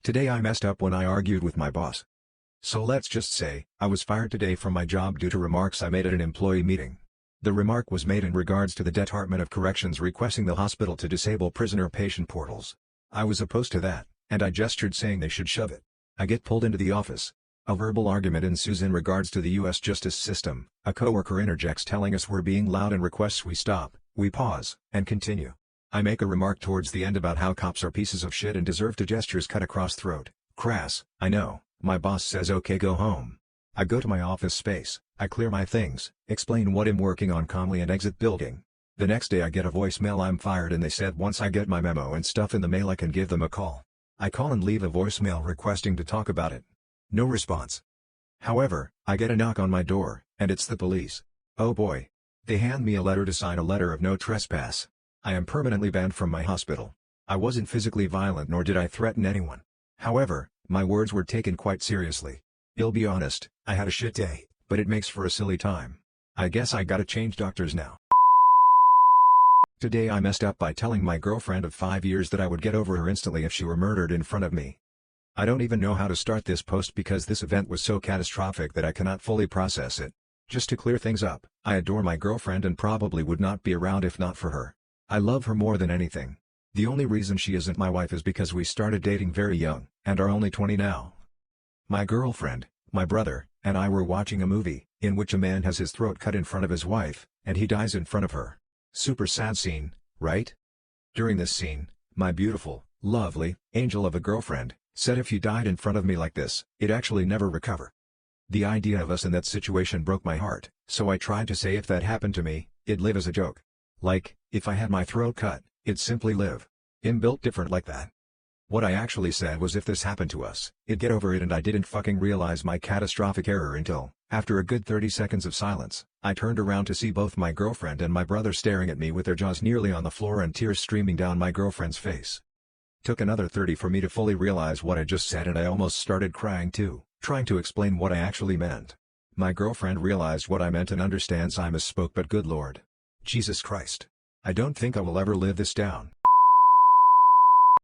Today I messed up when I argued with my boss. So let's just say, I was fired today from my job due to remarks I made at an employee meeting. The remark was made in regards to the Department of Corrections requesting the hospital to disable prisoner-patient portals. I was opposed to that, and I gestured saying they should shove it. I get pulled into the office. A verbal argument ensues in regards to the U.S. justice system. A coworker interjects telling us we're being loud and requests we stop. We pause, and continue. I make a remark towards the end about how cops are pieces of shit and deserve to gestures cut across throat. Crass, I know. My boss says okay, go home. I go to my office space, I clear my things, explain what I'm working on calmly and exit building. The next day I get a voicemail I'm fired and they said once I get my memo and stuff in the mail I can give them a call. I call and leave a voicemail requesting to talk about it. No response. However, I get a knock on my door, and it's the police. Oh boy. They hand me a letter to sign, a letter of no trespass. I am permanently banned from my hospital. I wasn't physically violent nor did I threaten anyone. However, my words were taken quite seriously. I'll be honest, I had a shit day, but it makes for a silly time. I guess I gotta change doctors now. Today I messed up by telling my girlfriend of 5 years that I would get over her instantly if she were murdered in front of me. I don't even know how to start this post because this event was so catastrophic that I cannot fully process it. Just to clear things up, I adore my girlfriend and probably would not be around if not for her. I love her more than anything. The only reason she isn't my wife is because we started dating very young, and are only 20 now. My girlfriend, my brother, and I were watching a movie, in which a man has his throat cut in front of his wife, and he dies in front of her. Super sad scene, right? During this scene, my beautiful, lovely, angel of a girlfriend, said if you died in front of me like this, it'd actually never recover. The idea of us in that situation broke my heart, so I tried to say if that happened to me, it'd live as a joke. Like, if I had my throat cut, it'd simply live. I'm built different like that. What I actually said was if this happened to us, it'd get over it, and I didn't fucking realize my catastrophic error until, after a good 30 seconds of silence, I turned around to see both my girlfriend and my brother staring at me with their jaws nearly on the floor and tears streaming down my girlfriend's face. Took another 30 for me to fully realize what I just said, and I almost started crying too, trying to explain what I actually meant. My girlfriend realized what I meant and understands I misspoke, but good lord. Jesus Christ. I don't think I will ever live this down.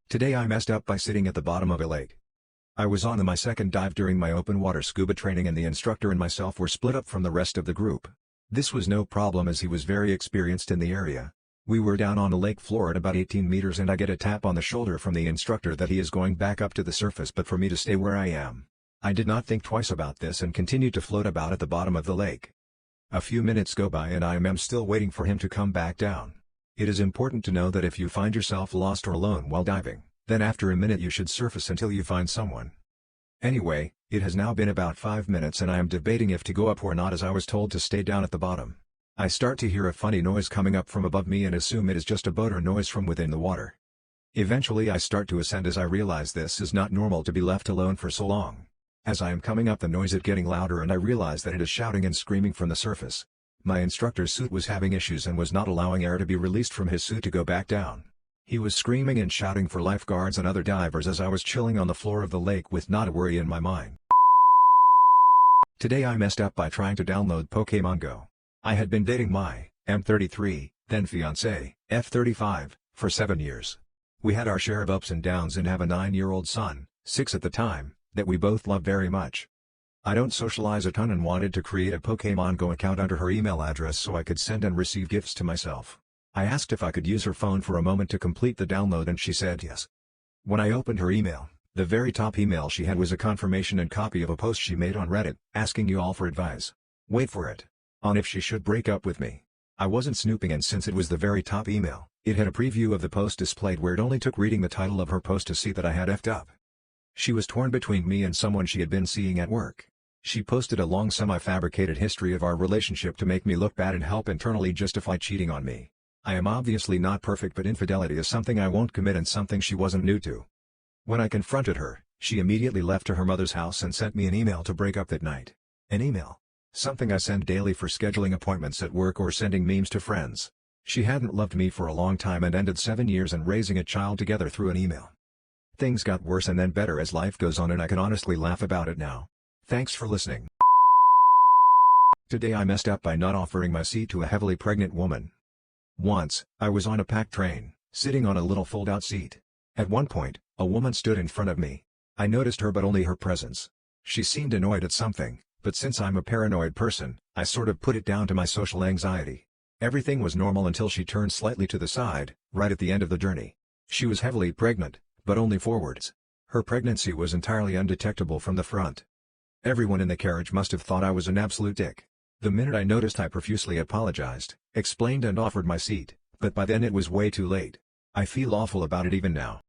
Today I messed up by sitting at the bottom of a lake. I was on my second dive during my open water scuba training, and the instructor and myself were split up from the rest of the group. This was no problem as he was very experienced in the area. We were down on the lake floor at about 18 meters and I get a tap on the shoulder from the instructor that he is going back up to the surface but for me to stay where I am. I did not think twice about this and continued to float about at the bottom of the lake. A few minutes go by and I am still waiting for him to come back down. It is important to know that if you find yourself lost or alone while diving, then after a minute you should surface until you find someone. Anyway, it has now been about 5 minutes and I am debating if to go up or not, as I was told to stay down at the bottom. I start to hear a funny noise coming up from above me and assume it is just a boat or noise from within the water. Eventually I start to ascend as I realize this is not normal to be left alone for so long. As I am coming up, the noise is getting louder and I realize that it is shouting and screaming from the surface. My instructor's suit was having issues and was not allowing air to be released from his suit to go back down. He was screaming and shouting for lifeguards and other divers as I was chilling on the floor of the lake with not a worry in my mind. Today I messed up by trying to download Pokemon Go. I had been dating my M33, then fiancé, F35, for 7 years. We had our share of ups and downs and have a 9-year-old son, 6 at the time, that we both love very much. I don't socialize a ton and wanted to create a Pokemon Go account under her email address so I could send and receive gifts to myself. I asked if I could use her phone for a moment to complete the download and she said yes. When I opened her email, the very top email she had was a confirmation and copy of a post she made on Reddit, asking you all for advice. Wait for it. On if she should break up with me. I wasn't snooping, and since it was the very top email, it had a preview of the post displayed where it only took reading the title of her post to see that I had effed up. She was torn between me and someone she had been seeing at work. She posted a long semi-fabricated history of our relationship to make me look bad and help internally justify cheating on me. I am obviously not perfect, but infidelity is something I won't commit and something she wasn't new to. When I confronted her, she immediately left to her mother's house and sent me an email to break up that night. An email? Something I send daily for scheduling appointments at work or sending memes to friends. She hadn't loved me for a long time and ended 7 years and raising a child together through an email. Things got worse and then better as life goes on, and I can honestly laugh about it now. Thanks for listening. Today I messed up by not offering my seat to a heavily pregnant woman. Once, I was on a packed train, sitting on a little fold-out seat. At one point, a woman stood in front of me. I noticed her but only her presence. She seemed annoyed at something, but since I'm a paranoid person, I sort of put it down to my social anxiety. Everything was normal until she turned slightly to the side, right at the end of the journey. She was heavily pregnant, but only forwards. Her pregnancy was entirely undetectable from the front. Everyone in the carriage must have thought I was an absolute dick. The minute I noticed, I profusely apologized, explained and offered my seat, but by then it was way too late. I feel awful about it even now.